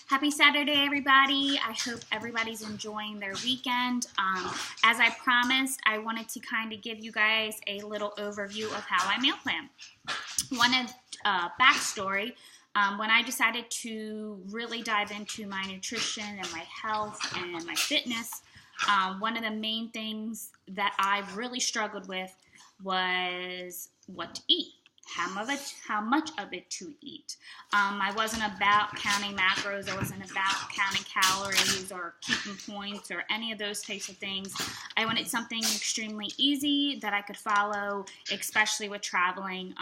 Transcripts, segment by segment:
Happy Saturday, everybody. I hope everybody's enjoying their weekend. As I promised, I wanted to kind of give you guys a little overview of how I meal plan. Backstory, when I decided to really dive into my nutrition and my health and my fitness, one of the main things that I really struggled with was what to eat. How much of it to eat. I wasn't about counting macros. I wasn't about counting calories or keeping points or any of those types of things. I wanted something extremely easy that I could follow, especially with traveling,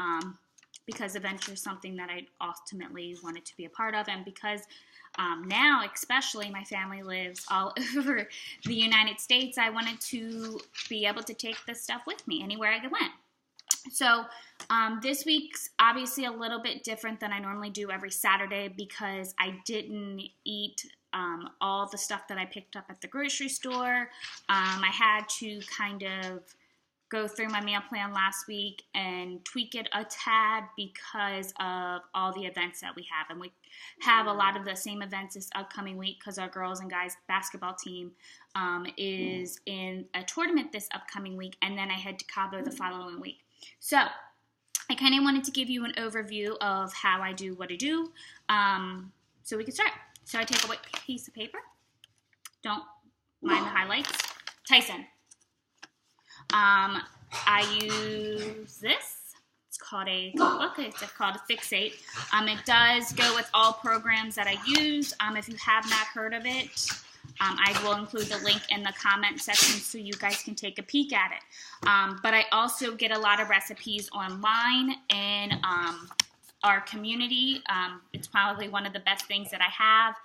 because adventure is something that I ultimately wanted to be a part of, and because now, especially, my family lives all over the United States, I wanted to be able to take this stuff with me anywhere I went. So this week's obviously a little bit different than I normally do every Saturday because I didn't eat all the stuff that I picked up at the grocery store. I had to kind of go through my meal plan last week and tweak it a tad because of all the events that we have. And we have a lot of the same events this upcoming week because our girls and guys basketball team is in a tournament this upcoming week. And then I head to Cabo the following week. So I kind of wanted to give you an overview of how I do what I do so we can start. So I take a white piece of paper. Don't mind the highlights. Tyson. I use this. It's called a cookbook. It's called a Fixate. It does go with all programs that I use. If you have not heard of it, I will include the link in the comment section so you guys can take a peek at it. But I also get a lot of recipes online in our community. It's probably one of the best things that I have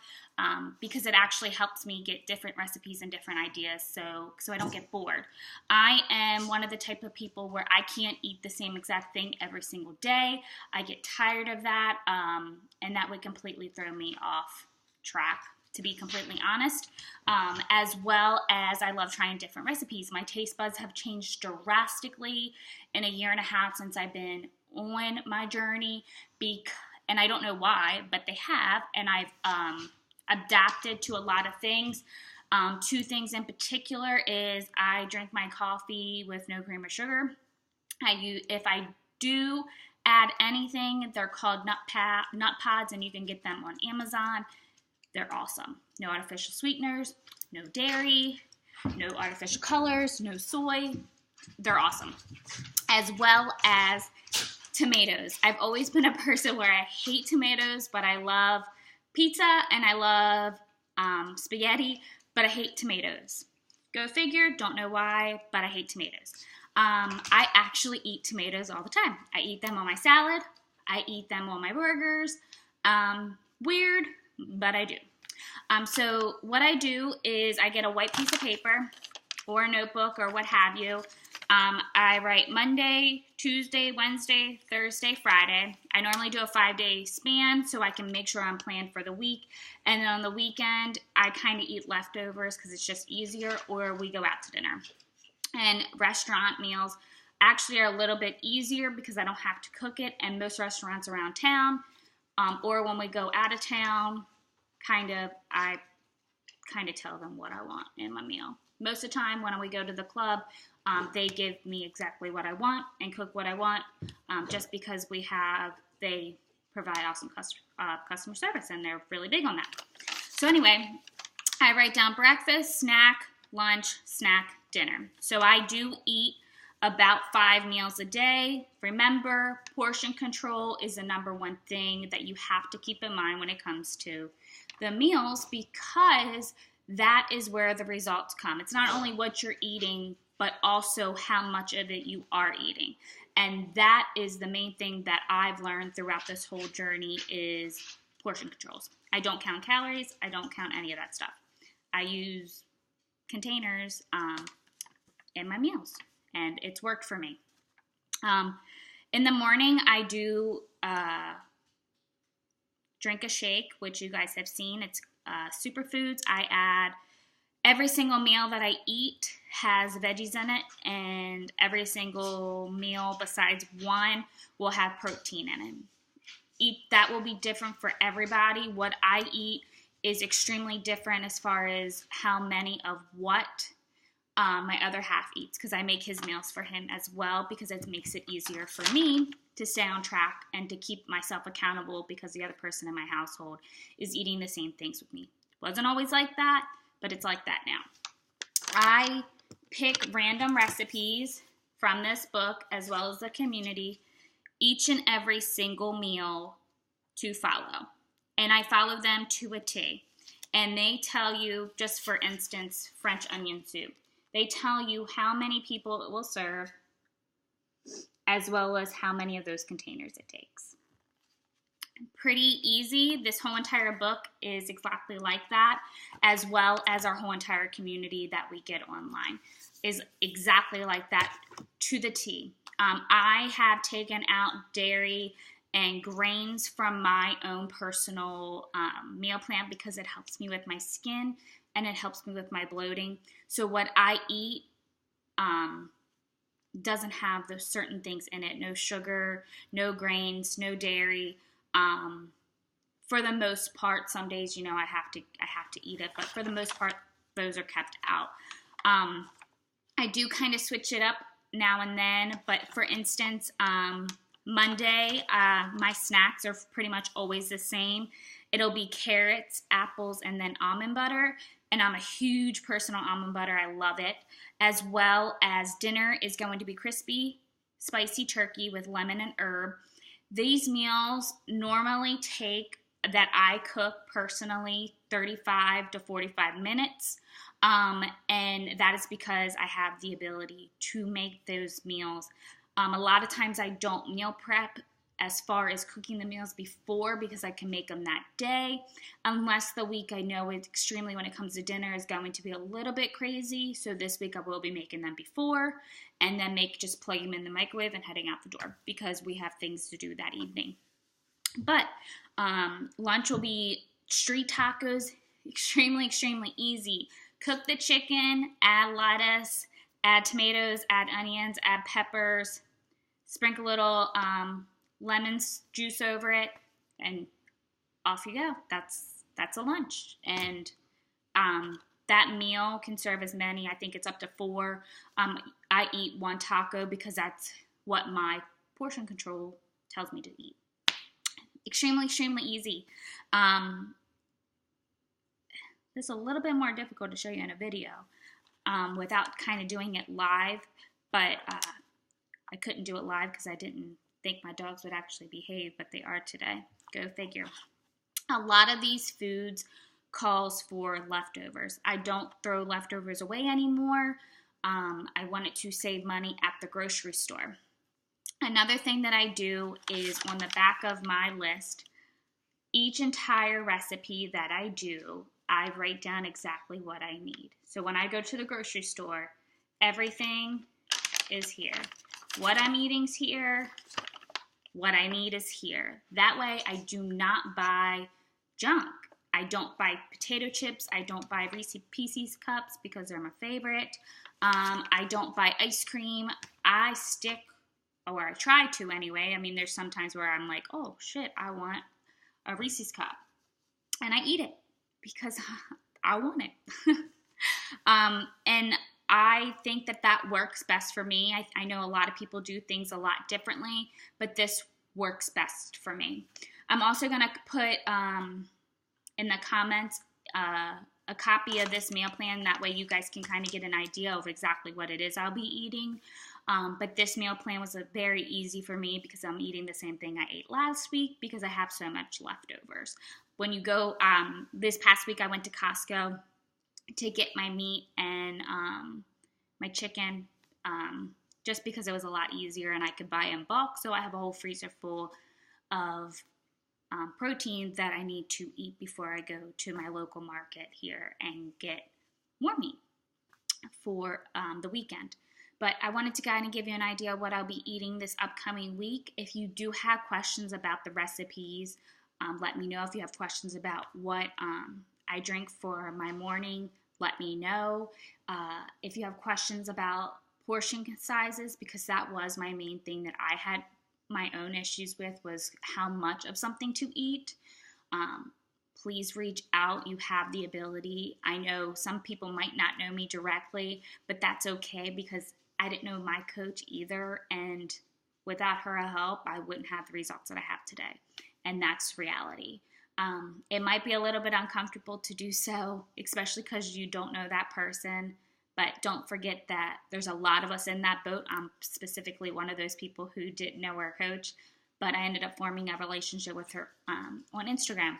because it actually helps me get different recipes and different ideas so I don't get bored. I am one of the type of people where I can't eat the same exact thing every single day. I get tired of that, and that would completely throw me off track, to be completely honest, as well as I love trying different recipes. My taste buds have changed drastically in a year and a half since I've been on my journey, and I don't know why, but they have, and I've adapted to a lot of things. Two things in particular is I drink my coffee with no cream or sugar. If I do add anything, they're called nut pods, and you can get them on Amazon. They're awesome. No artificial sweeteners, no dairy, no artificial colors, no soy. They're awesome. As well as tomatoes. I've always been a person where I hate tomatoes, but I love pizza and I love spaghetti, but I hate tomatoes. Go figure, don't know why, but I hate tomatoes. I actually eat tomatoes all the time. I eat them on my salad. I eat them on my burgers. Weird, but I do. So what I do is I get a white piece of paper or a notebook or what have you. I write Monday, Tuesday, Wednesday, Thursday, Friday. I normally do a 5-day span so I can make sure I'm planned for the week. And then on the weekend, I kind of eat leftovers because it's just easier, or we go out to dinner. And restaurant meals actually are a little bit easier because I don't have to cook it. And most restaurants around town, or when we go out of town, I kind of tell them what I want in my meal. Most of the time when we go to the club, they give me exactly what I want and cook what I want, just because they provide awesome customer service, and they're really big on that. So anyway, I write down breakfast, snack, lunch, snack, dinner. So I do eat about 5 meals a day. Remember, portion control is the number one thing that you have to keep in mind when it comes to the meals, because that is where the results come. It's not only what you're eating, but also how much of it you are eating. And that is the main thing that I've learned throughout this whole journey is portion controls. I don't count calories. I don't count any of that stuff. I use containers in my meals, and it's worked for me. In the morning, I do drink a shake, which you guys have seen. It's Superfoods. I add every single meal that I eat has veggies in it, and every single meal besides one will have protein in it. That will be different for everybody. What I eat is extremely different as far as how many of what my other half eats, because I make his meals for him as well, because it makes it easier for me to stay on track and to keep myself accountable, because the other person in my household is eating the same things with me. It wasn't always like that, but it's like that now. I pick random recipes from this book as well as the community each and every single meal to follow. And I follow them to a T. And they tell you, just for instance, French onion soup. They tell you how many people it will serve, as well as how many of those containers it takes. Pretty easy. This whole entire book is exactly like that, as well as our whole entire community that we get online is exactly like that to the T. I have taken out dairy and grains from my own personal meal plan because it helps me with my skin and it helps me with my bloating. So what I eat doesn't have those certain things in it. No sugar, no grains, no dairy. For the most part, some days, I have to eat it, but for the most part, those are kept out. I do kind of switch it up now and then, but for instance, Monday, my snacks are pretty much always the same. It'll be carrots, apples, and then almond butter. And I'm a huge person on almond butter. I love it. As well as dinner is going to be crispy, spicy turkey with lemon and herb. These meals normally take, that I cook personally, 35 to 45 minutes. And that is because I have the ability to make those meals. A lot of times I don't meal prep as far as cooking the meals before, because I can make them that day, unless the week I know it's extremely, when it comes to dinner, is going to be a little bit crazy. So this week I will be making them before, and then just plug them in the microwave and heading out the door, because we have things to do that evening. But lunch will be street tacos, extremely, extremely easy. Cook the chicken, add lettuce, add tomatoes, add onions, add peppers, sprinkle a little lemon juice over it, and off you go. That's a lunch. And that meal can serve as many. I think it's up to 4. I eat 1 taco because that's what my portion control tells me to eat. Extremely, extremely easy. It's a little bit more difficult to show you in a video without kind of doing it live, but I couldn't do it live because I didn't think my dogs would actually behave, but they are today. Go figure. A lot of these foods calls for leftovers. I don't throw leftovers away anymore. I wanted to save money at the grocery store. Another thing that I do is on the back of my list, each entire recipe that I do, I write down exactly what I need. So when I go to the grocery store, everything is here. What I'm eating's here. What I need is here. That way I do not buy junk. I don't buy potato chips. I don't buy Reese's Pieces cups because they're my favorite. I don't buy ice cream. I stick, or I try to anyway. I mean, there's sometimes where I'm like, oh shit, I want a Reese's cup. And I eat it because I want it. And I think that works best for me. I know a lot of people do things a lot differently, but this works best for me. I'm also going to put in the comments a copy of this meal plan. That way you guys can kind of get an idea of exactly what it is I'll be eating. But this meal plan was very easy for me because I'm eating the same thing I ate last week because I have so much leftovers. When you go, this past week I went to Costco to get my meat and my chicken, just because it was a lot easier and I could buy in bulk. So I have a whole freezer full of proteins that I need to eat before I go to my local market here and get more meat for the weekend. But I wanted to kind of give you an idea of what I'll be eating this upcoming week. If you do have questions about the recipes, let me know. If you have questions about what I drink for my morning, let me know. If you have questions about portion sizes, because that was my main thing that I had my own issues with, was how much of something to eat. please reach out. You have the ability. I know some people might not know me directly, but that's okay because I didn't know my coach either. And without her help, I wouldn't have the results that I have today. And that's reality. It might be a little bit uncomfortable to do so, especially because you don't know that person. But don't forget that there's a lot of us in that boat. I'm specifically one of those people who didn't know her coach, but I ended up forming a relationship with her on Instagram.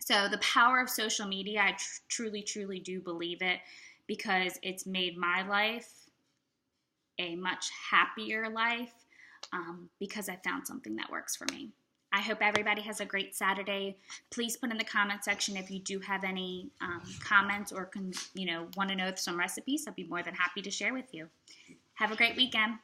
So the power of social media, I truly, truly do believe it, because it's made my life a much happier life, because I found something that works for me. I hope everybody has a great Saturday. Please put in the comment section if you do have any comments or want to know some recipes. I'll be more than happy to share with you. Have a great weekend.